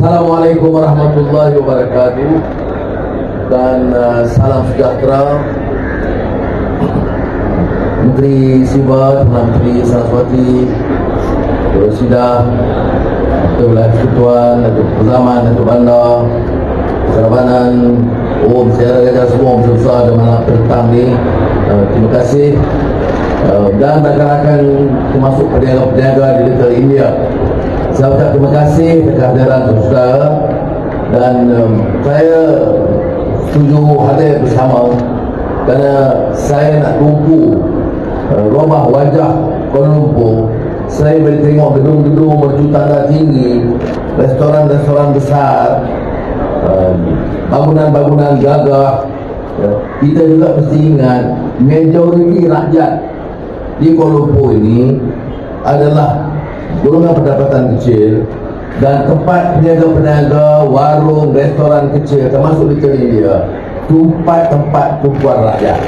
Assalamualaikum warahmatullahi wabarakatuh dan salam sejahtera. Menteri Sibat, Menteri Saraswati, Rosidah, Datuk Wilayah Persekutuan, Datuk Zaman, Datuk Bandar, Sarabanan, Sejarah Gajah semua besar dan malam petang ni. Terima kasih dan rakan-rakan termasuk peniaga-peniaga di Little India. Saya ucap terima kasih kehadiran saudara dan saya setuju hadir bersama kerana saya nak tumpu robah wajah Kuala Lumpur. Saya boleh tengok gedung-gedung berjuta tinggi, restoran-restoran besar, bangunan-bangunan gagah. Kita juga mesti ingat majoriti rakyat di Kuala Lumpur ini adalah golongan pendapatan kecil dan tempat peniaga-peniaga, warung, restoran kecil termasuk di India, tempat tumpuan rakyat.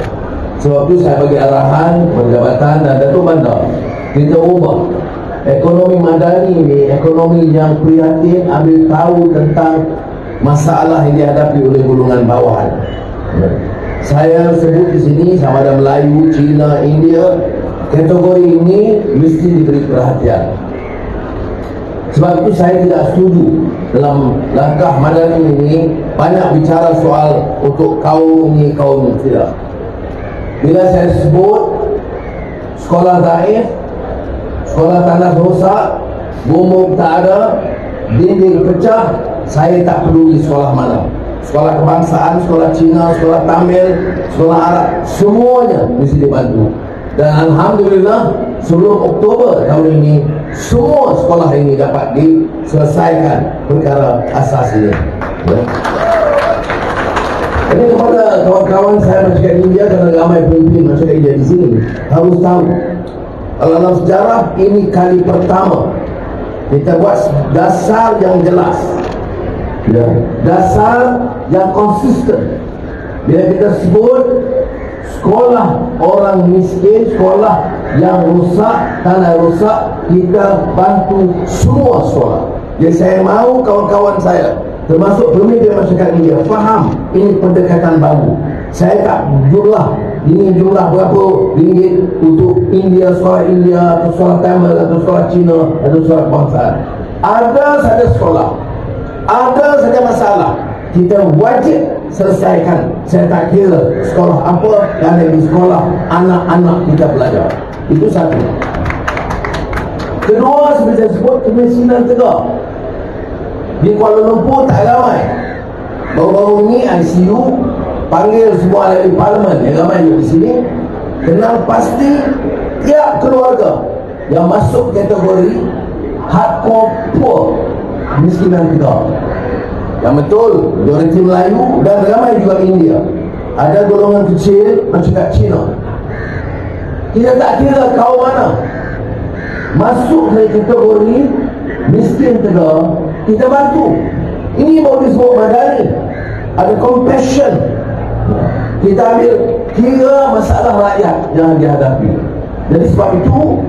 Sebab itu saya bagi arahan kepada jabatan dan Datuk Bandar, kita ubah ekonomi madani ini, ekonomi yang prihatin, ambil tahu tentang masalah yang dihadapi oleh golongan bawahan. Saya sebut di sini sama ada Melayu, Cina, India, kategori ini mesti diberi perhatian. Sebab itu saya tidak setuju dalam langkah madani ini banyak bicara soal untuk kaum ini, kaum ini. Tidak. Bila saya sebut sekolah daif, sekolah tanah rosak, bumbung tak ada, dinding pecah, saya tak peduli sekolah mana. Sekolah kebangsaan, sekolah Cina, sekolah Tamil, sekolah Arab, semuanya mesti dibantu. Dan Alhamdulillah sebelum Oktober tahun ini semua sekolah ini dapat diselesaikan perkara asas ini. Ini kepada kawan-kawan saya masyarakat India, kerana ramai pemimpin masyarakat India di sini harus tahu, dalam sejarah ini kali pertama kita buat dasar yang jelas, dasar yang konsisten. Bila kita sebut sekolah orang miskin, sekolah yang rusak, tanah rusak, kita bantu semua sekolah. Jadi saya mahu kawan-kawan saya termasuk pemimpin masyarakat India faham ini pendekatan baru. Saya tak jumlah ini jumlah berapa ringgit untuk India, sekolah India atau sekolah Tamil atau sekolah Cina atau sekolah kebangsaan. Ada saja sekolah, ada saja masalah, kita wajib selesaikan. Saya tak kira sekolah apa, kerana di sekolah anak-anak kita belajar. Itu satu. Kedua, seperti saya sebut, kemiskinan tegak di Kuala Lumpur tak ramai. Baru-baru ini ICU panggil semua ahli parlimen yang ramai di sini, kenal pasti tiap keluarga yang masuk kategori hardcore poor, kemiskinan tegak. Yang betul, majoriti Melayu dan ramai juga India. Ada golongan kecil masyarakat Cina. Kita tak kira kaum mana masuk dari kategori miskin tegak, kita bantu. Ini baru disebut madani. Ada compassion. Kita ambil kira masalah rakyat yang dihadapi. Jadi sebab itu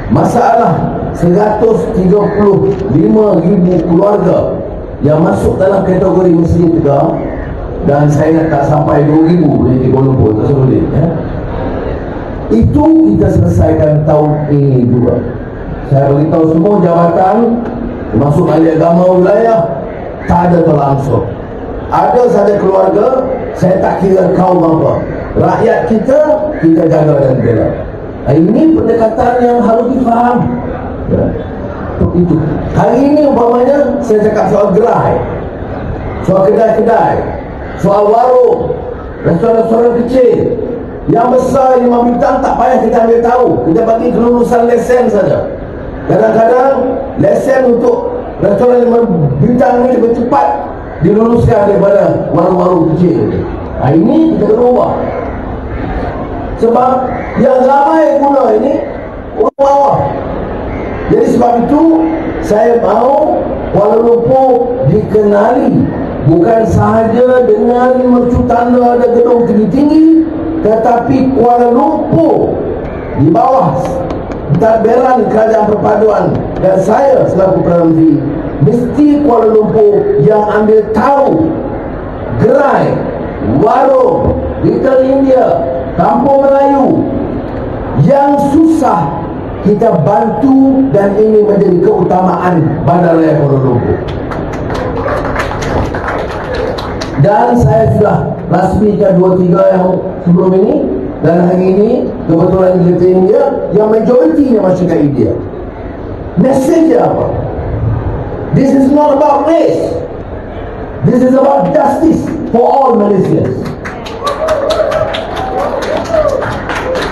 masalah 135,000 keluarga yang masuk dalam kategori miskin tegak, dan saya tak sampai 2,000 di Kuala Lumpur, tak boleh ya. Itu kita selesaikan tahun ini juga. Saya beritahu semua jabatan termasuk ahli agama wilayah, tak ada tolak ansur. Ada saja keluarga, saya tak kira kaum apa, rakyat kita jaga dan bela. Ini pendekatan yang harus difaham ya. Itu. Hari ini umpamanya saya cakap soal gerai, soal kedai-kedai, soal warung, restoran-restoran kecil. Yang besar 5 bintang tak payah kita ambil tahu, kita bagi kelulusan lesen saja. Kadang-kadang lesen untuk restoran 5 bintang ini lebih cepat diluluskan daripada warung-warung kecil. Nah, ini kita kena ubah. Sebab yang ramai guna ini orang bawah. Jadi sebab itu saya mahu Kuala Lumpur dikenali bukan sahaja dengan mercu tanda dan gedung tinggi-tinggi, tetapi Kuala Lumpur di bawah pentadbiran Kerajaan Perpaduan dan saya selaku Perdana Menteri mesti Kuala Lumpur yang ambil tahu gerai, warung, Little India, Kampung Melayu yang susah kita bantu, dan ini menjadi keutamaan Bandaraya Kuala Lumpur. Dan saya sudah rasmikan 2-3 yang sebelum ini, dan hari ini kebetulan di India yang majoritinya masyarakat India. Mesej apa? This is not about race. This is about justice for all Malaysians.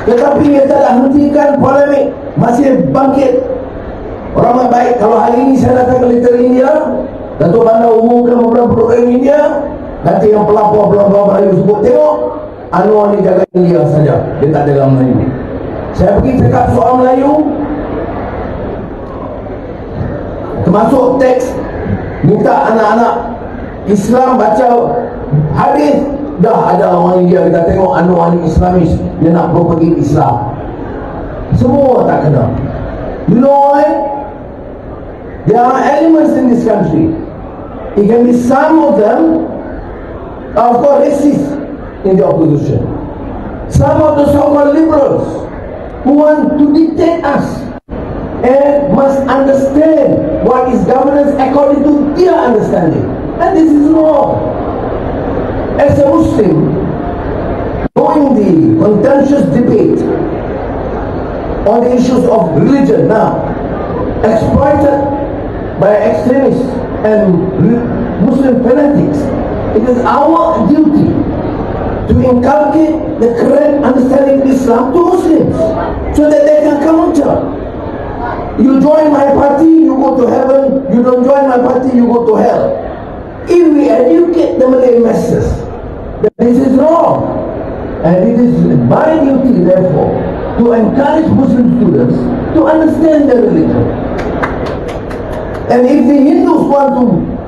Tetapi kita dah hentikan polemik, masih bangkit. Orang baik, kalau hari ini saya datang ke Little India, Datuk Bandar umumkan beberapa program India, nanti yang pelapor-pelapor Melayu sebut, tengok Anwar ni jaga India saja, dia tak dalam Melayu. Saya pergi cakap soal Melayu, termasuk teks minta anak-anak Islam baca hadis, dah ada orang India kita tengok Anwar ni Islamis, dia nak propagate Islam. Semua tak kena. You know why? There are elements in this country. It can be some of them, of course, racist in the opposition. Some of the so-called liberals who want to dictate us and must understand what is governance according to their understanding. And this is wrong. As a Muslim, knowing the contentious debate on the issues of religion now exploited by extremists and Muslim fanatics, it is our duty to inculcate the correct understanding of Islam to Muslims so that they can counter. You join my party, you go to heaven. You don't join my party, you go to hell. If we educate the Malay masses that this is wrong, and it is my duty therefore to encourage Muslim students to understand their religion. And if the Hindus want to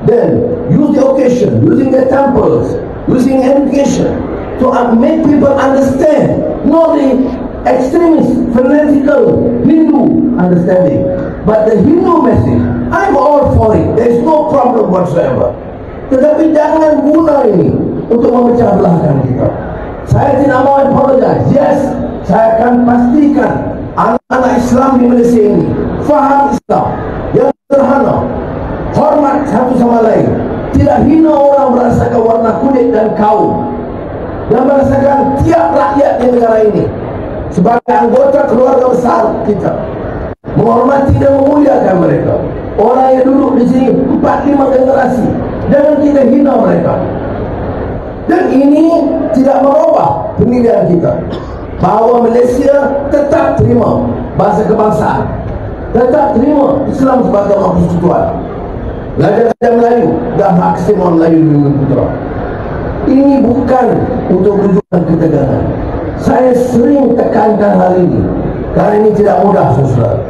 then use the occasion, using their temples, using education to make people understand, not the extremist, fanatical Hindu understanding, but the Hindu message, I'm all for it. There is no problem whatsoever. Tetapi jangan guna ini untuk memecah belahkan kita. Saya tidak mau apologize. Yes, saya akan pastikan anak-anak Islam di Malaysia ini faham Islam yang sederhana, hormat satu sama lain, tidak hina orang berdasarkan warna kulit dan kaum, dan berdasarkan tiap rakyat di negara ini sebagai anggota keluarga besar kita, menghormati dan memuliakan mereka. Orang yang duduk di sini 4-5 generasi, jangan kita hina mereka. Dan ini tidak merubah pendirian kita bahawa Malaysia tetap terima bahasa kebangsaan, tetap terima Islam sebagai orang persekutuan, belajar Melayu dan hak istimewa Melayu di Bumi Putra. Ini bukan untuk menunjukkan ketegangan. Saya sering tekankan hal ini karena ini tidak mudah, saudara.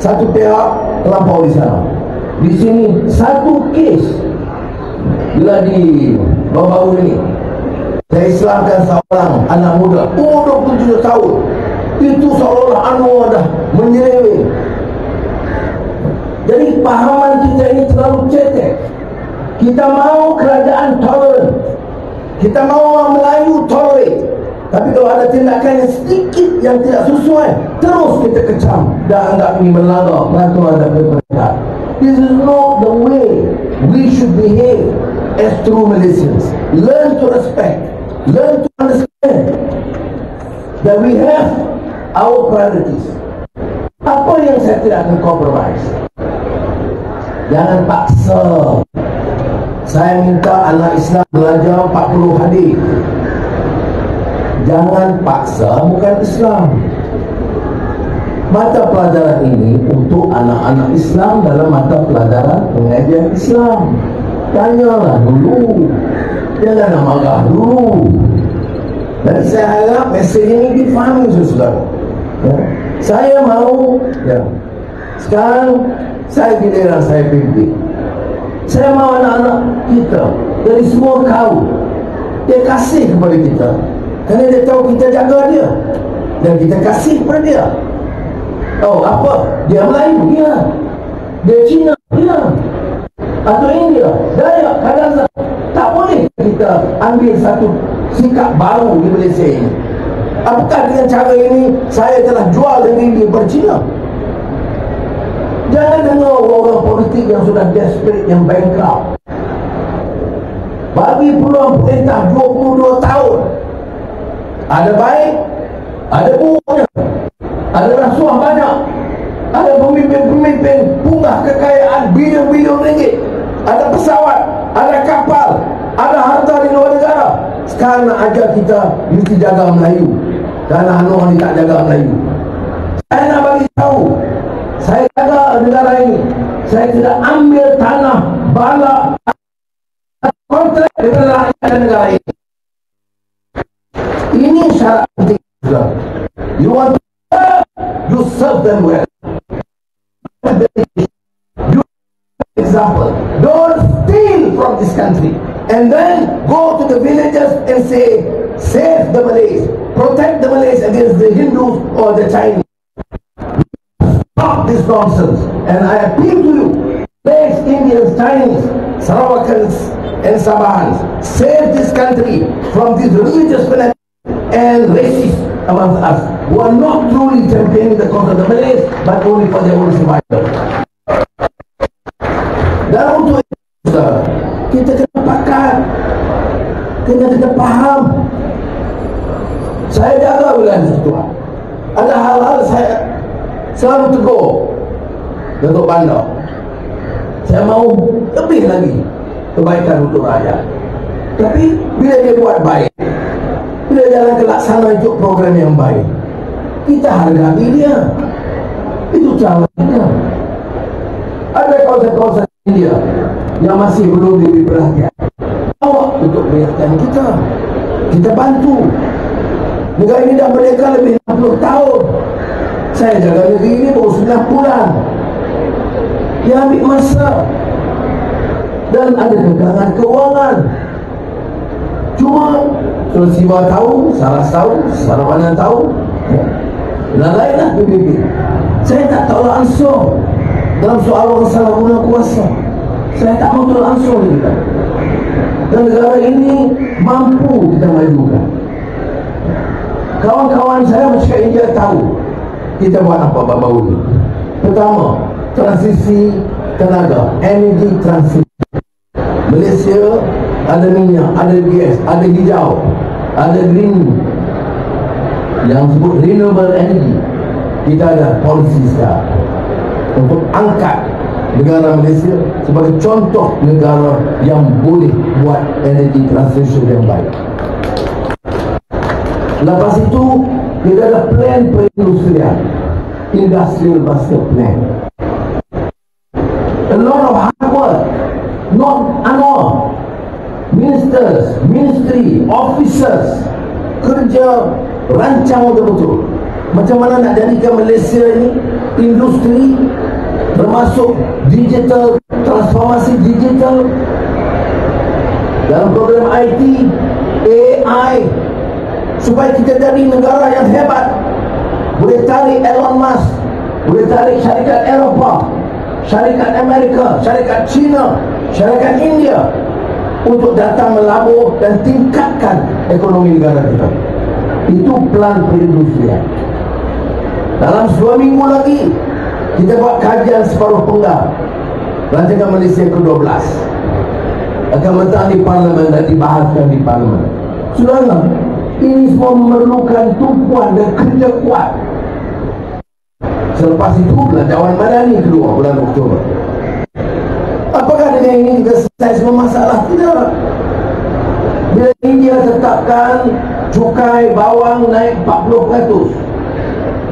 Satu pihak terlampau di sana, di sini satu kes. Bila di baru-baru ini saya Islamkan seorang anak muda umur 27 tahun, itu seolah-olah Anwar dah menyeleweng. Jadi pahaman kita ini terlalu cetek. Kita mau kerajaan toleran, kita mau orang Melayu tolerate, tapi kalau ada tindakan yang sedikit yang tidak sesuai, terus kita kecam dan anggap ini melanggar peraturan dan perintah. This is not the way we should behave as true Malaysians. Learn to respect, learn to understand that we have our priorities. Apa yang saya tidak akan compromise? Jangan paksa. Saya minta anak Islam belajar 40 hadis. Jangan paksa bukan Islam. Mata pelajaran ini untuk anak-anak Islam dalam mata pelajaran pengajian Islam. Tanyalah dulu, jangan marah dulu. Dan saya harap mesej ini difahami, saudara. Ya. Saya mau, ya. Sekarang saya giliran saya pimpin. Saya mau anak-anak kita dari semua kaum, dia kasih kepada kita, kerana dia tahu kita jaga dia dan kita kasih kepada dia. Oh apa? Dia Melayu, dia Cina, Ya. Atau India, Dayak, Kadazan. Tak boleh kita ambil satu sikap baru di Malaysia ini. Apakah dengan cara ini saya telah jual negeri ini kepada China? Jangan dengar orang politik yang sudah desperate, yang bankrupt. Bagi peluang perintah 22 tahun. Ada baik, ada buruknya. Ada rasuah banyak. Ada pemimpin-pemimpin punggah kekayaan bilion-bilion ringgit. Ada pesawat, ada kapal, ada harta di luar negara. Sekarang nak ajar kita mesti jaga Melayu. Kerana Anwar ni tak jaga Melayu. Saya nak bagi tahu, saya jaga negara ini. Saya tidak ambil tanah bala kontrak dengan rakyat negara ini. Ini syarat penting. You want to serve, you serve them well. You example, don't steal from this country and then go to the villages and say, save the Malays, protect the Malays against the Hindus or the Chinese. Stop this nonsense. And I appeal to you, Malays, Indians, Chinese, Sarawakans and Sabahans, save this country from these religious fanatics and racists among us who are not truly championing the cause of the Malays but only for their own survival. Dan untuk itu kita kena pakat, kita faham. Saya jaga wilayah Tuhan. Ada hal-hal saya selalu tegur Datuk Bandar. Saya mau lebih lagi kebaikan untuk rakyat. Tapi bila dia buat baik, bila jalan ke laksana untuk program yang baik, kita hargai dia. Itu cara kita. Ada kawasan-kawasan India yang masih belum diberi perhatian. Awak untuk perhatian kita. Kita bantu. Negara ini dah merdeka lebih 60 tahun. Saya jaga negeri ini baru 9 bulan. Dia ambil masa. Dan ada kekangan keuangan. Cuma Sulawesi Barat tahu, Saras tahu, Sarawak tahu, dan lainlah PBB. Saya tak tolak ansur dalam soal orang salah guna kuasa. Saya tak mau tolak ansur kita. Dan negara ini mampu kita majukan. Kawan-kawan saya masyarakat India tahu kita buat apa baru ini. Pertama, transisi tenaga, energy transisi. Malaysia ada minyak, ada gas, ada hijau, ada green, yang sebut renewable energy. Kita ada polisi sekarang untuk angkat negara Malaysia sebagai contoh negara yang boleh buat energy transition yang baik. Lepas itu kita ada plan perindustrian, industrial master plan. A lot of hard work, not Anwar, ministers, ministry, officers kerja rancang betul-betul macam mana nak jadikan Malaysia ini industri, termasuk digital, transformasi digital dalam program IT, AI, supaya kita jadi negara yang hebat. Boleh tarik Elon Musk, boleh tarik syarikat Eropah, syarikat Amerika, syarikat China, syarikat India untuk datang melabur dan tingkatkan ekonomi negara kita. Itu plan perindustrian. Dalam 2 minggu lagi kita buat kajian separuh penggal rancangan Malaysia ke-12 akan mentang di Parlimen dan dibahaskan di Parlimen. Saudara, ini semua memerlukan tumpuan dan kerja kuat. Selepas itu Belanjawan Madani kedua bulan Oktober. Apakah dengan ini kita selesai semua masalah? Tidak. Bila India tetapkan cukai bawang naik 40%,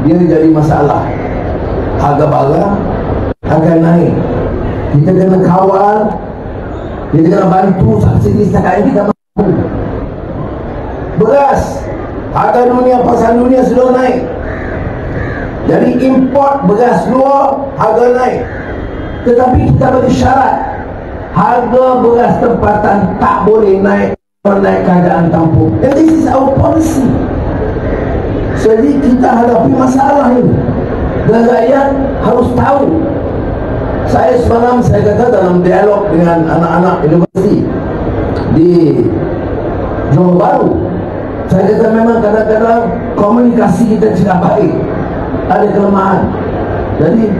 dia jadi masalah. Harga barang akan naik. Kita kena kawal, kita kena bantu subsidi setakat yang kita mampu. Beras, harga dunia, pasaran dunia sudah naik. Jadi import beras luar, harga naik. Tetapi kita bagi syarat, harga beras tempatan tak boleh naik menaik keadaan tampung. And this is our policy. Jadi kita hadapi masalah ini, dan rakyat harus tahu Saya semalam saya kata dalam dialog dengan anak-anak universiti di Johor Bahru, saya kata memang kadang-kadang komunikasi kita tidak baik, ada kelemahan. Jadi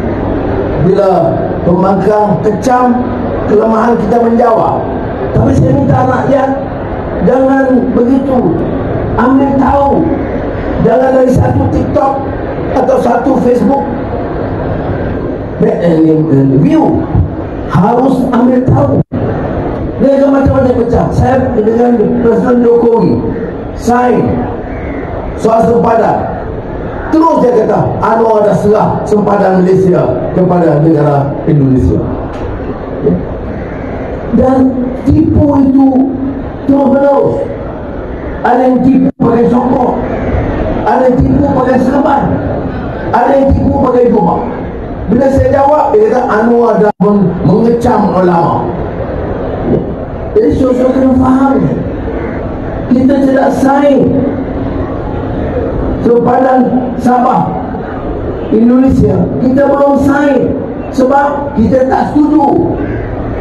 bila pembangkang kecam, kelemahan kita menjawab. Tapi saya minta rakyat jangan begitu, ambil tahu. Jangan dari satu TikTok atau satu Facebook view, harus ambil tahu. Dia macam-macam pecah. Saya dengan Presiden Jokowi sign soal sempadan, terus dia kata Anwar dah serah sempadan Malaysia kepada negara Indonesia. Dan tipu itu terus menerus. Ada yang tipu pakai sokong, ada yang tipu pakai serban, ada yang tipu pakai rumah. Bila saya jawab, dia kata Anwar dah mengecam ulama. Jadi saudara kena faham, kita tidak sign sempadan Sabah Indonesia, kita belum sign sebab kita tak setuju.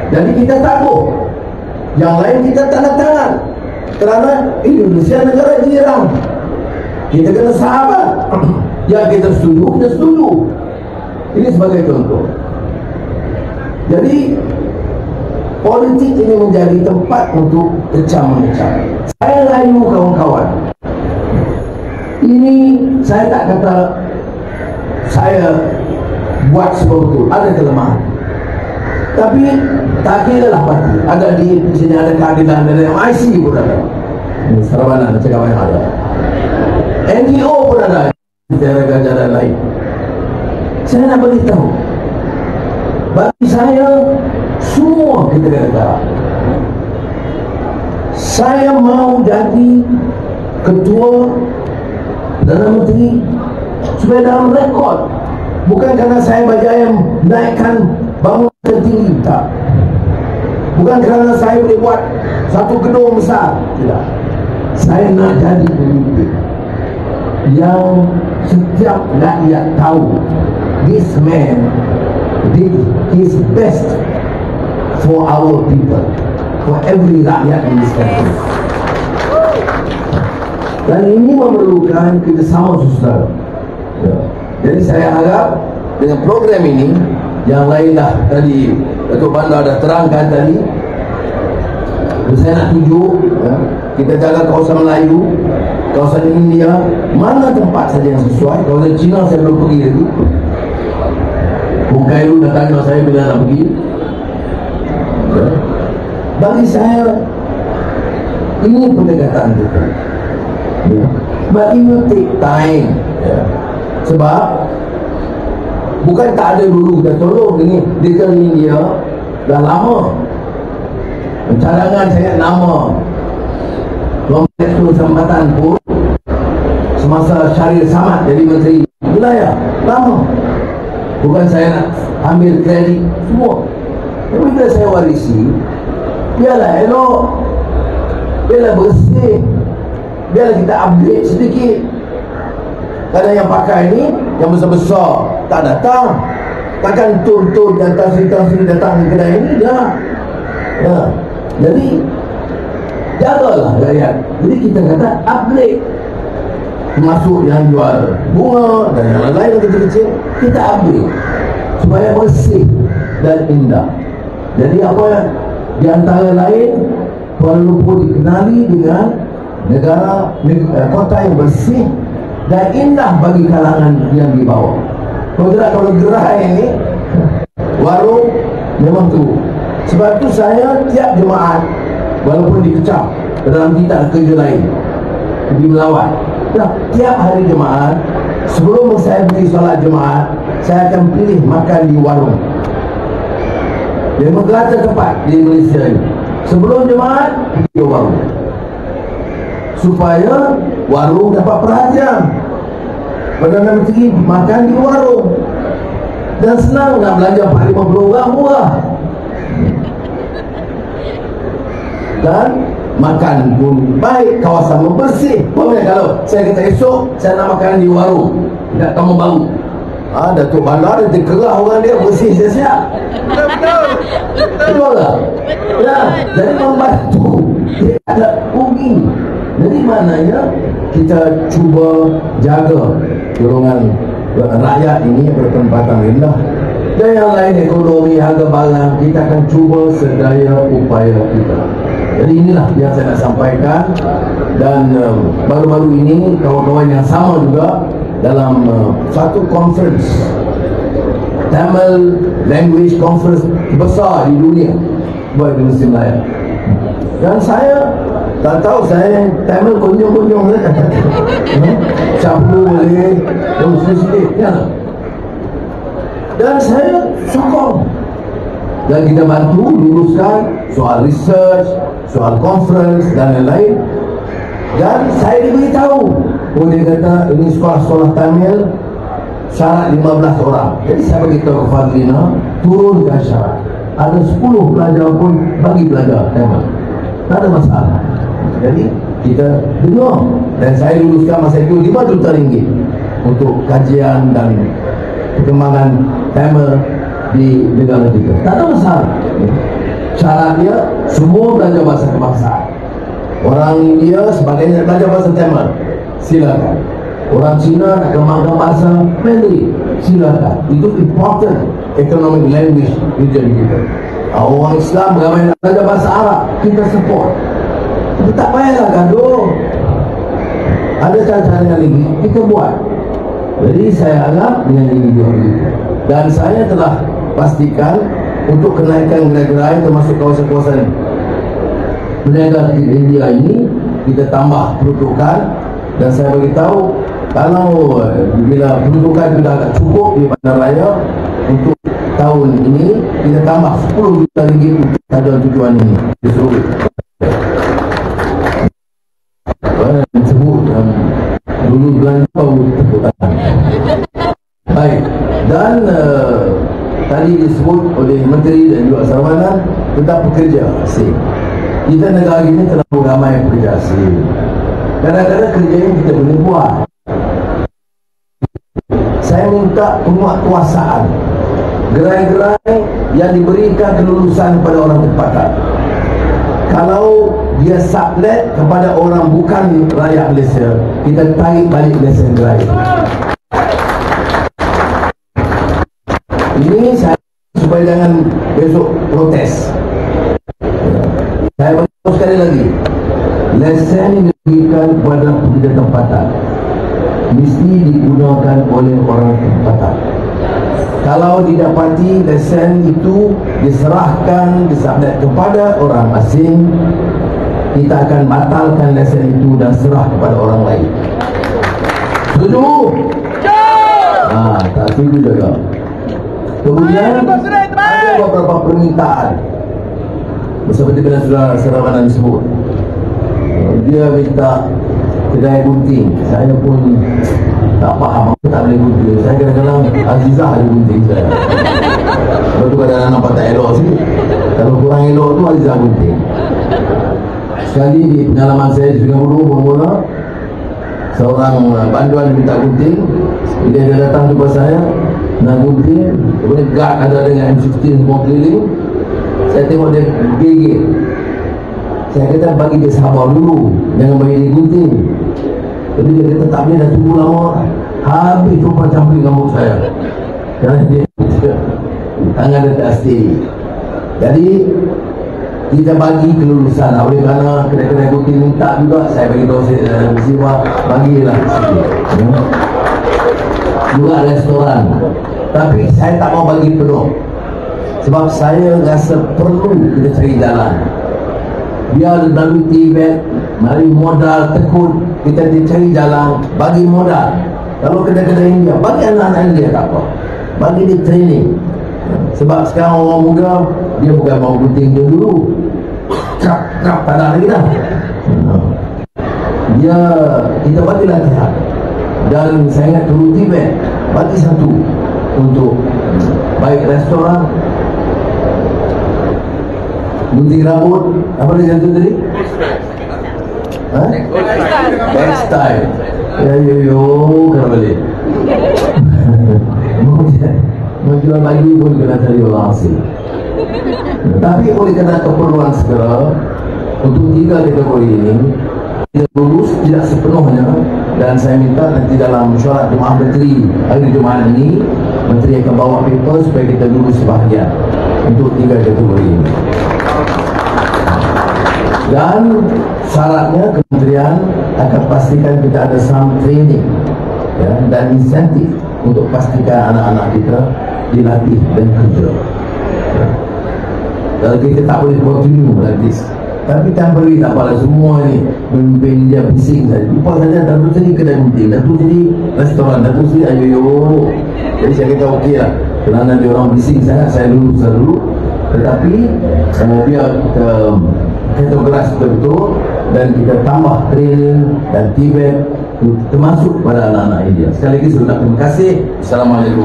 Jadi kita takut. Yang lain kita tanda tangan kerana Indonesia negara jiran, kita kena sahabat. Yang kita setuju, kita setuju. Ini sebagai contoh. Jadi politik ini menjadi tempat untuk kecam-mengecam. Saya layu kawan-kawan. Ini saya tak kata saya buat sebetul, ada kelemahan. Tapi tak kira lah pasti. Ada di sini ada keadilan, ada yang IC pun ada. Ini Sarabanan, cakap yang ada. NGO pun ada. Jalan-jalan lain. Saya nak beritahu, bagi saya semua kita negara, saya mau jadi ketua Perdana Menteri supaya dalam rekod, bukan kerana saya berjaya menaikkan bangunan tertinggi, tak. Bukan kerana saya boleh buat satu gedung besar, tidak. Saya nak jadi pemimpin yang setiap rakyat tahu this man did his best for our people, for every rakyat in this country. Dan ini memerlukan kerjasama saudara. Jadi saya harap dengan program ini, yang lainlah tadi Datuk Bandar dah terangkan tadi, saya nak tunjuk kita jaga kawasan Melayu, kawasan India, mana tempat saja yang sesuai. Kawasan Cina saya belum pergi lagi. Bung Khairul dah tanya saya bila nak pergi. Bagi saya ini pendekatan kita. But it will take time. Sebab bukan tak ada dulu kita tolong ini Little India dah lama. Cadangan saya nama Kompleks Kesempatan pun semasa Syaril Samad jadi Menteri Wilayah lama. Bukan saya nak ambil kredit semua. Tapi bila saya warisi, biarlah elok, biarlah bersih, biarlah kita update sedikit. Kadang yang pakai ni, yang besar-besar tak datang, takkan tur-tur datang sini datang ke kedai ini dah. Jadi jagalah rakyat. Jadi kita kata upgrade, termasuk yang jual bunga dan yang lain yang kecil-kecil, kita upgrade supaya bersih dan indah. Jadi apa yang di antara lain, Kuala Lumpur dikenali dengan negara kota yang bersih dan indah bagi kalangan yang di bawah. Kalau gerai ini warung memang tu. Sebab tu saya tiap Jumaat, walaupun dikecam dalam tidak kerja lain, pergi melawat. Tiap hari Jumaat, sebelum saya pergi solat Jumaat, saya akan pilih makan di warung. Dia menggelata tempat di Malaysia ini. Sebelum Jumaat, pergi warung, supaya warung dapat perhatian. Perdana Menteri makan di warung, dan senang nak belanja 450 orang murah. Dan makan pun baik, kawasan pun bersih. Boleh kalau saya kata esok saya nak makan di warung, tidak kamu baru, Datuk Bandar dia terkerah orang dia bersih siap-siap. Betul tak? Ya, jadi membantu dia ada rugi. Jadi maknanya kita cuba jaga golongan rakyat ini bertempatan rendah. Dan yang lain ekonomi, harga barang, kita akan cuba sedaya upaya kita. Jadi inilah yang saya nak sampaikan. Dan baru-baru ini kawan-kawan yang sama juga dalam satu conference, Tamil Language Conference besar di dunia buat di Muslim Melayu. Dan saya tak tahu, saya Tamil kunjung-kunjung saja. Campur boleh, sikit-sikit ya. Dan saya sokong, dan kita bantu luluskan soal research, soal conference dan lain-lain. Dan saya diberitahu, dia kata ini sekolah-sekolah Tamil syarat 15 orang. Jadi saya beritahu ke Fadlina, turunkan syarat. Ada 10 pelajar pun bagi pelajar Tamil, tak ada masalah. Jadi kita dengar, dan saya luluskan masa itu 5 juta ringgit untuk kajian dan perkembangan Tamil di negara kita. Tak ada masalah. Syaratnya semua belajar bahasa kebangsaan. Orang India sebagainya belajar bahasa Tamil, silakan. Orang Cina nak kembangkan bahasa Mandarin, silakan. Itu important economic language region kita. Orang Islam ramai nak belajar bahasa Arab, kita support. Tapi tak payahlah gaduh. Ada cara-cara yang lagi kita buat. Jadi saya harap dengan ini juga. Dan saya telah pastikan untuk kenaikan gerai-gerai termasuk kawasan-kawasan perniagaan di India ini, kita tambah peruntukan. Dan saya beritahu, kalau bila peruntukan sudah agak cukup di bandaraya untuk tahun ini, kita tambah 10 juta ringgit untuk tujuan ini di seluruh sebut dulu bulan tahun teputan. Baik, dan tadi disebut oleh Menteri dan juga Sarwana tentang pekerja asing. Kita negara ini terlalu ramai pekerja asing. Kadang-kadang kerja yang kita boleh buat. Saya minta penguatkuasaan gerai-gerai yang diberikan kelulusan kepada orang tempatan. Kalau dia sublet kepada orang bukan rakyat Malaysia, kita tarik balik lesen gerai. Ini saya supaya jangan besok protes. Saya beritahu sekali lagi, lesen yang diberikan kepada pekerja tempatan mesti digunakan oleh orang tempatan. Kalau didapati lesen itu diserahkan, disublet kepada orang asing, kita akan batalkan lesen itu dan serah kepada orang lain. Setuju? Tak setuju juga. Kemudian ada beberapa permintaan seperti bila Sarwana disebut, dia minta kedai gunting. Saya pun tak faham, aku tak boleh gunting. Saya kadang-kadang Azizah ada gunting saya. Lepas tu kadang-kadang nampak tak elok sikit. Kalau kurang elok tu Azizah gunting. Sekali di pengalaman saya di Sungai Buloh, mula-mula seorang banduan minta gunting. Bila dia datang jumpa saya nak gunting, kemudian guard ada dengan M16 semua keliling. Saya tengok dia gigit. Saya kata bagi dia sabar dulu, jangan bagi dia gunting. Jadi dia kata tak boleh, dah tunggu lama. Habis tumpah campur rambut saya. Kerana dia tangan dia tak stay. Jadi kita bagi kelulusan. Oleh kerana kedai-kedai gunting minta juga, saya bagi tahu siapa bagilah sikit. Juga restoran. Tapi saya tak mau bagi penuh. Sebab saya rasa perlu kita cari jalan. Biar lalu Tibet, mari modal tekun, kita cari jalan, bagi modal. Kalau kedai-kedai India, bagi anak-anak India tak apa, bagi dia training. Sebab sekarang orang muda, dia bukan mau gunting dia dulu, tak ada lagi dah. Dia, kita bagi latihan. Dan saya ingat dulu Tibet bagi satu untuk baik restoran, gunting rambut, apa dia jatuh tadi? Hairstyle. Ya yo, kan balik. Menjual baju pun kena cari orang asing. Tapi oleh kerana keperluan segera untuk 3 kategori ini kita lulus tidak sepenuhnya, dan saya minta nanti dalam mesyuarat Jemaah Menteri hari Jumaat ini, Menteri akan bawa paper supaya kita lulus sebahagian untuk 3 kategori ini. Dan syaratnya kementerian akan pastikan kita ada some training ya, dan insentif untuk pastikan anak-anak kita dilatih dan kerja. Ya. Kalau kita tak boleh continue like this, tapi temporary tak apalah, semua ni memimpin dia bising saja. Lupa saja dah tu jadi kedai penting, dah tu jadi restoran, dah tu jadi ayo. Jadi saya kata okey lah, kerana dia orang bising sangat, saya dulu. Tetapi biar kita kategoris betul dan kita tambah training dan tibet termasuk pada anak-anak India. Sekali lagi saya ucapkan terima kasih. Assalamualaikum.